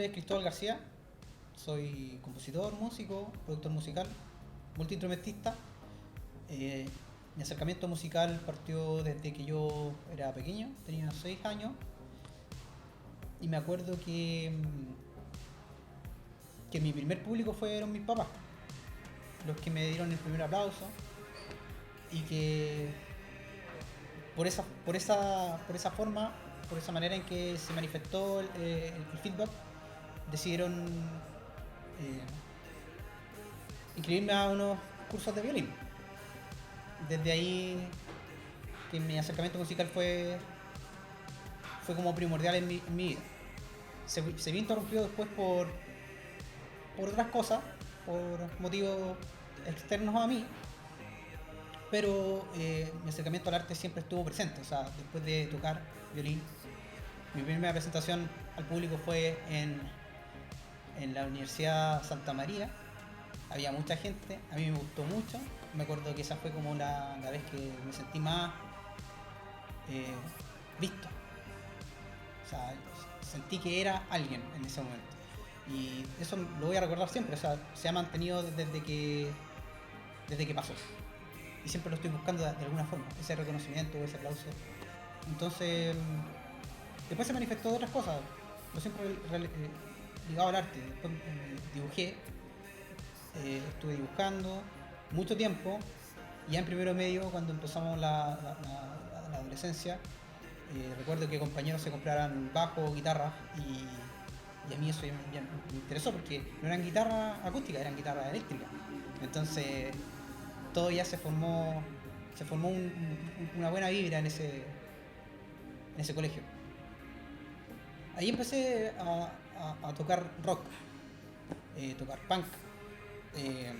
es Cristóbal García, soy compositor, músico, productor musical, multiinstrumentista. Eh, Mi acercamiento musical partió desde que yo era pequeño, tenía 6 años, y me acuerdo que mi primer público fueron mis papás, los que me dieron el primer aplauso, y que por esa forma, por esa manera en que se manifestó el feedback, decidieron eh, inscribirme a unos cursos de violín. Desde ahí que mi acercamiento musical fue como primordial en mi vida. Se vio interrumpido después por otras cosas, por motivos externos a mí, pero mi acercamiento al arte siempre estuvo presente. O sea, después de tocar violín, mi primera presentación al público fue en la Universidad Santa María. Había mucha gente, a mí me gustó mucho. Me acuerdo que esa fue como la vez que me sentí más eh, visto. O sea, sentí que era alguien en ese momento. Y eso lo voy a recordar siempre. O sea, se ha mantenido desde que pasó. Y siempre lo estoy buscando de alguna forma, ese reconocimiento, ese aplauso. Entonces, después se manifestó de otras cosas. Yo siempre ligado al arte. Después dibujé, estuve dibujando mucho tiempo. Ya en primero medio, cuando empezamos la adolescencia, recuerdo que compañeros se compraran bajo, guitarra, y a mí eso me interesó porque no eran guitarras acústicas, eran guitarras eléctricas. Entonces todo ya se formó una buena vibra en ese colegio. Ahí empecé a tocar rock, tocar punk. eh,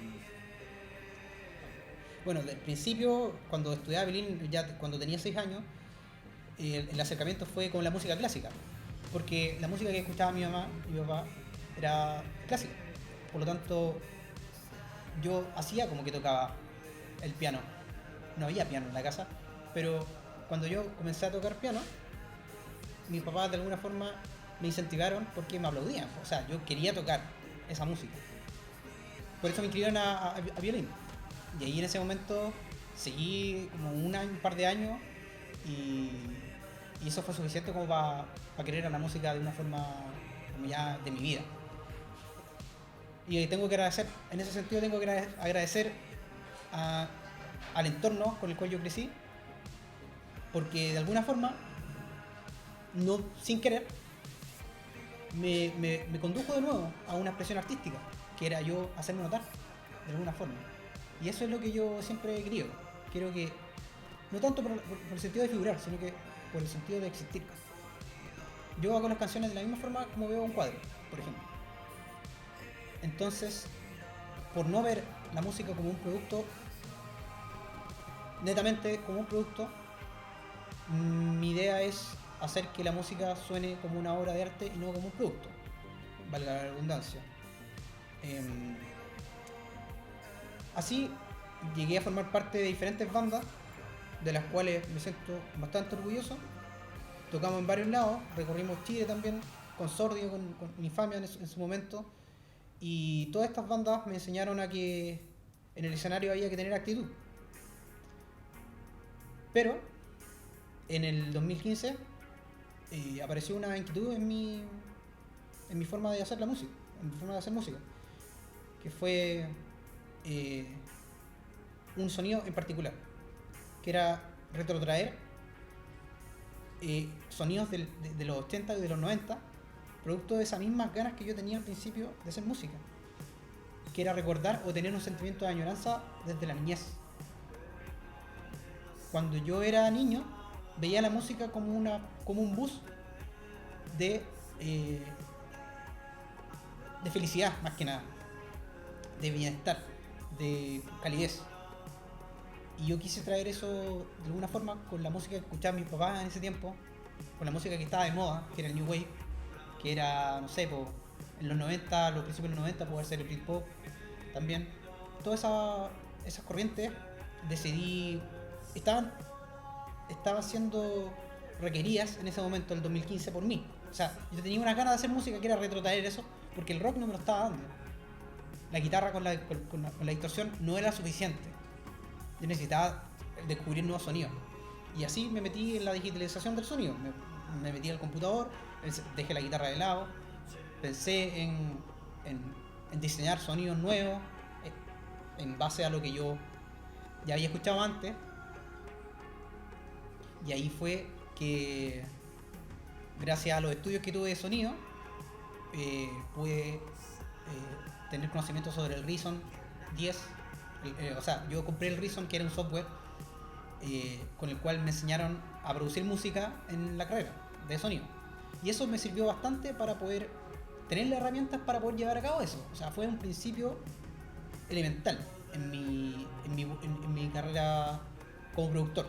bueno, del principio, cuando estudiaba violín, ya cuando tenía 6 años, el acercamiento fue con la música clásica, porque la música que escuchaba mi mamá y mi papá era clásica. Por lo tanto, yo hacía como que tocaba el piano. No había piano en la casa, pero cuando yo comencé a tocar piano, mis papás de alguna forma me incentivaron porque me aplaudían. O sea, yo quería tocar esa música. Por eso me inscribieron a violín. Y ahí en ese momento seguí como un par de años, y, y eso fue suficiente como para querer a la música de una forma como ya de mi vida. Y tengo que agradecer, en ese sentido tengo que agradecer a- al entorno con el cual yo crecí, porque de alguna forma, no sin querer, me condujo de nuevo a una expresión artística, que era yo hacerme notar, de alguna forma. Y eso es lo que yo siempre he querido. Quiero que, no tanto por el sentido de figurar, sino que por el sentido de existir. Yo hago las canciones de la misma forma como veo un cuadro, por ejemplo. Entonces, por no ver la música como un producto, netamente como un producto, mi idea es hacer que la música suene como una obra de arte y no como un producto, valga la redundancia. Em, Así llegué a formar parte de diferentes bandas, de las cuales me siento bastante orgulloso. Tocamos en varios lados, recorrimos Chile también, con Sordio, con Infamia en su momento, y todas estas bandas me enseñaron a que en el escenario había que tener actitud. Pero en el 2015 apareció una inquietud en mi forma de hacer la música, en mi forma de hacer música, que fue eh, un sonido en particular, que era retrotraer sonidos de los 80 y de los 90, producto de esas mismas ganas que yo tenía al principio de hacer música, que era recordar o tener un sentimiento de añoranza desde la niñez. Cuando yo era niño, veía la música como un bus de, eh, de felicidad, más que nada, de bienestar, de calidez. Y yo quise traer eso de alguna forma con la música que escuchaba mis papás en ese tiempo, con la música que estaba de moda, que era el New Wave, que era, no sé, en los 90, los principios de los 90, puede ser el Britpop también. Todas esas corrientes decidí, estaban, estaban siendo requeridas en ese momento, el 2015, por mí. O sea, yo tenía unas ganas de hacer música que era retrotraer eso, porque el rock no me lo estaba dando. La guitarra con la distorsión no era suficiente. Yo necesitaba descubrir nuevos sonidos. Y así me metí en la digitalización del sonido. Me metí al computador, dejé la guitarra de lado, pensé en, en diseñar sonidos nuevos en base a lo que yo ya había escuchado antes. Y ahí fue que, gracias a los estudios que tuve de sonido, pude tener conocimiento sobre el Reason 10. O sea, yo compré el Reason, que era un software con el cual me enseñaron a producir música en la carrera de sonido. Y eso me sirvió bastante para poder tener las herramientas para poder llevar a cabo eso. O sea, fue un principio elemental en mi carrera como productor.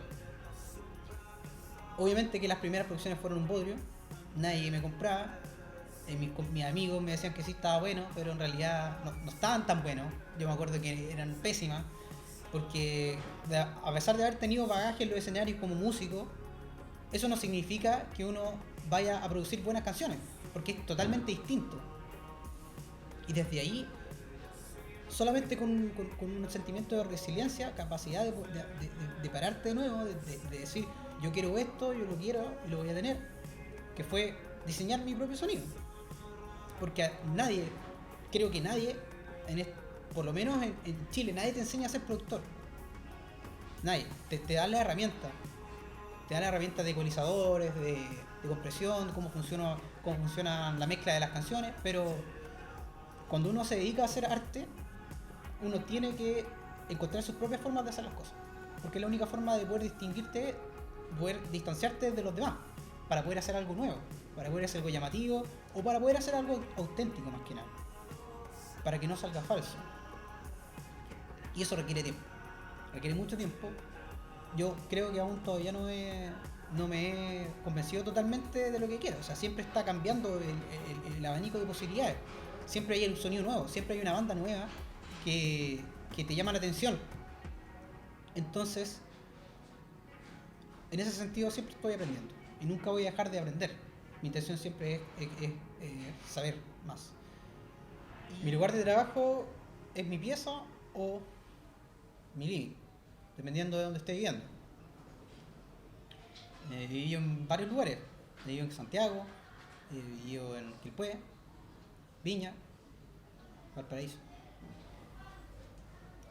Obviamente que las primeras producciones fueron un bodrio, nadie me compraba, mis amigos me decían que sí estaba bueno, pero en realidad no estaban tan buenos. Yo me acuerdo que eran pésimas, porque a pesar de haber tenido bagaje en los escenarios como músico, eso no significa que uno vaya a producir buenas canciones, porque es totalmente distinto. Y desde ahí, solamente con un sentimiento de resiliencia, capacidad de pararte de nuevo, de decir, yo quiero esto, yo lo quiero y lo voy a tener, que fue diseñar mi propio sonido. Porque nadie, creo que nadie, por lo menos en Chile, nadie te enseña a ser productor. Nadie. Te da la herramienta. Te da la herramienta de ecualizadores, de compresión, cómo funciona la mezcla de las canciones, pero cuando uno se dedica a hacer arte, uno tiene que encontrar sus propias formas de hacer las cosas. Porque es la única forma de poder distinguirte, poder distanciarte de los demás, para poder hacer algo nuevo, para poder hacer algo llamativo, o para poder hacer algo auténtico más que nada, para que no salga falso. Y eso requiere tiempo, requiere mucho tiempo. Yo creo que aún todavía no me he convencido totalmente de lo que quiero. O sea, siempre está cambiando el abanico de posibilidades. Siempre hay un sonido nuevo, siempre hay una banda nueva que te llama la atención. Entonces, en ese sentido siempre estoy aprendiendo y nunca voy a dejar de aprender. Mi intención siempre es saber más. Mi lugar de trabajo es mi pieza o mi living, dependiendo de dónde esté viviendo. He vivido en varios lugares. He vivido en Santiago, he vivido en Quilpué, Viña, Valparaíso.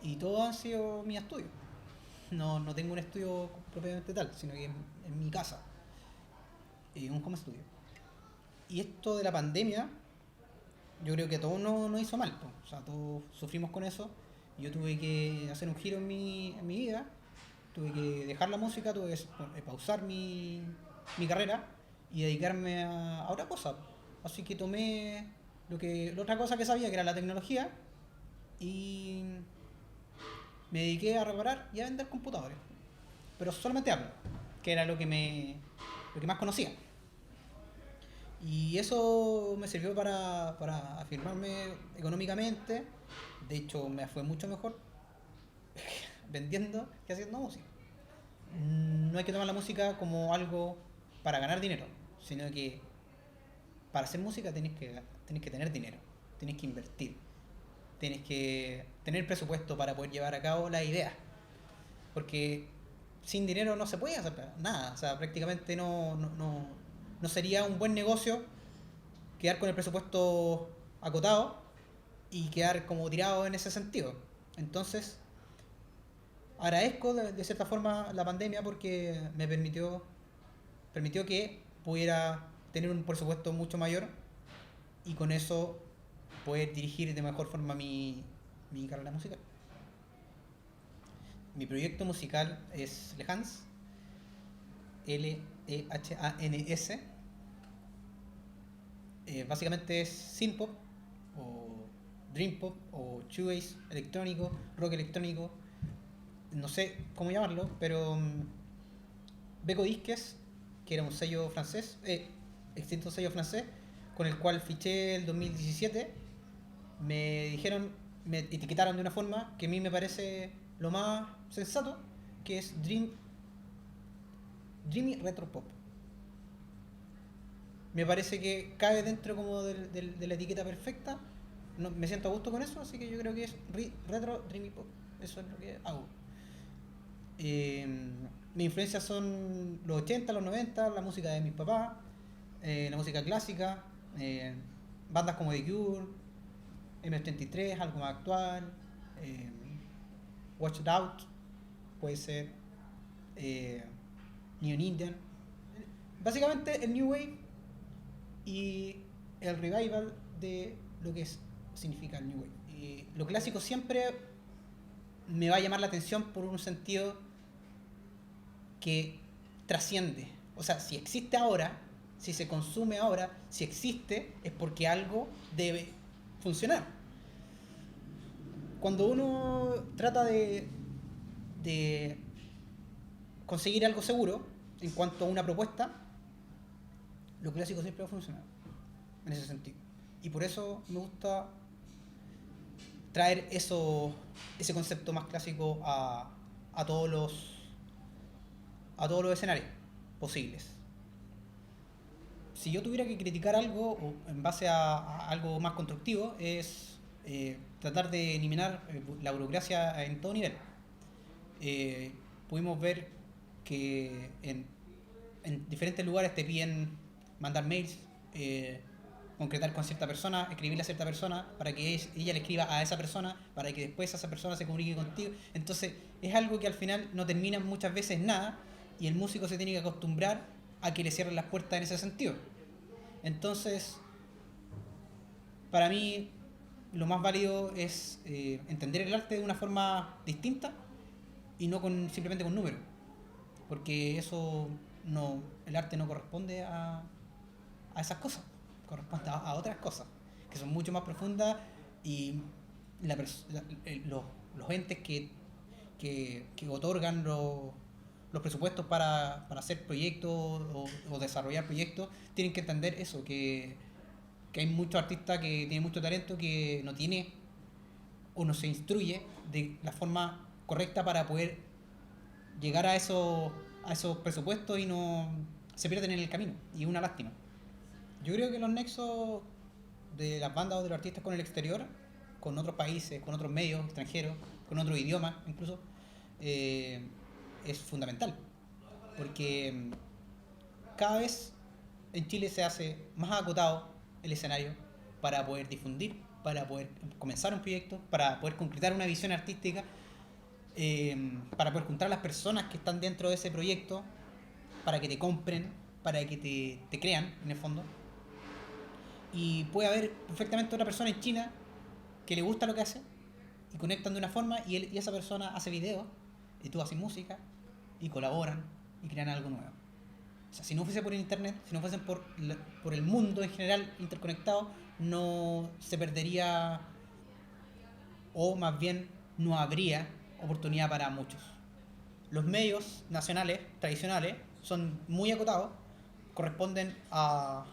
Y todos han sido mis estudios. No tengo un estudio propiamente tal, sino que en mi casa. Un home studio. Y esto de la pandemia, yo creo que a todos nos hizo mal. O sea, todos sufrimos con eso. Yo tuve que hacer un giro en mi vida. Tuve que dejar la música, tuve que pausar mi carrera y dedicarme a otra cosa. Así que tomé la otra cosa que sabía, que era la tecnología, y me dediqué a reparar y a vender computadores. Pero solamente Apple, que era lo que más conocía. Y eso me sirvió para afirmarme económicamente. De hecho, me fue mucho mejor vendiendo que haciendo música. No hay que tomar la música como algo para ganar dinero, sino que para hacer música tienes que tener dinero, tienes que invertir, tienes que tener presupuesto para poder llevar a cabo las ideas. Porque sin dinero no se puede hacer nada. O sea, prácticamente no sería un buen negocio quedar con el presupuesto acotado y quedar como tirado en ese sentido. Entonces, agradezco de cierta forma la pandemia porque me permitió que pudiera tener un presupuesto mucho mayor y con eso poder dirigir de mejor forma mi carrera musical. Mi proyecto musical es Lehans, Lehans. Básicamente es synthpop o dream pop o shoegaze electrónico, rock electrónico, no sé cómo llamarlo, pero Beco Disques, que era un sello francés, extinto sello francés, con el cual fiché el 2017, me etiquetaron de una forma que a mí me parece lo más sensato, que es Dreamy Retro Pop. me parece que cae dentro como de la etiqueta perfecta. No, me siento a gusto con eso, así que yo creo que es retro dreamy pop. Eso es lo que hago. Eh, Mis influencias son los 80, los 90, la música de mis papás, la música clásica, eh, bandas como The Cure, M83, algo más actual, eh, Watch It Out, puede ser, eh, Neon Indian. Básicamente el New Wave y el revival de lo que significa el New Wave. Y lo clásico siempre me va a llamar la atención por un sentido que trasciende. O sea, si existe ahora, si se consume ahora, si existe, es porque algo debe funcionar. Cuando uno trata de conseguir algo seguro en cuanto a una propuesta, lo clásico siempre va a funcionar en ese sentido. Y por eso me gusta traer ese concepto más clásico a todos los a todos los escenarios posibles. Si yo tuviera que criticar algo o en base a algo más constructivo es tratar de eliminar la burocracia en todo nivel. Eh, Pudimos ver que en diferentes lugares te piden mandar mails, concretar con cierta persona, escribirle a cierta persona para que ella le escriba a esa persona, para que después esa persona se comunique contigo. Entonces es algo que al final no termina muchas veces nada y el músico se tiene que acostumbrar a que le cierren las puertas en ese sentido. Entonces, para mí lo más válido es entender el arte de una forma distinta y no simplemente con números, porque eso no, el arte no corresponde a esas cosas, corresponde a otras cosas que son mucho más profundas y los entes que otorgan los presupuestos para hacer proyectos o desarrollar proyectos tienen que entender eso, que hay muchos artistas que tienen mucho talento que no tiene o no se instruye de la forma correcta para poder llegar a esos presupuestos y no se pierden en el camino, y es una lástima. Yo creo que los nexos de las bandas o de los artistas con el exterior, con otros países, con otros medios extranjeros, con otros idiomas incluso, eh, es fundamental. Porque cada vez en Chile se hace más acotado el escenario para poder difundir, para poder comenzar un proyecto, para poder concretar una visión artística, para poder juntar a las personas que están dentro de ese proyecto, para que te compren, para que te crean en el fondo. Y puede haber perfectamente otra persona en China que le gusta lo que hace y conectan de una forma y esa persona hace videos y tú haces música y colaboran y crean algo nuevo. O sea, si no fuese por internet, si no fuesen por el mundo en general interconectado, no se perdería o más bien no habría oportunidad para muchos. Los medios nacionales tradicionales son muy acotados, corresponden a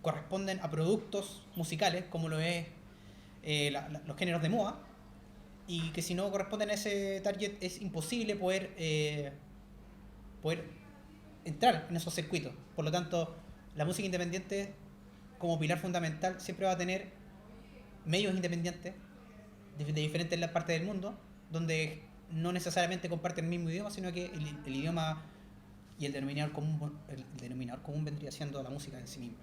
corresponden a productos musicales como lo es los géneros de moda, y que si no corresponden a ese target es imposible poder entrar en esos circuitos. Por lo tanto, la música independiente como pilar fundamental siempre va a tener medios independientes de diferentes partes del mundo, donde no necesariamente comparten el mismo idioma, sino que el idioma y el denominador común vendría siendo la música en sí misma.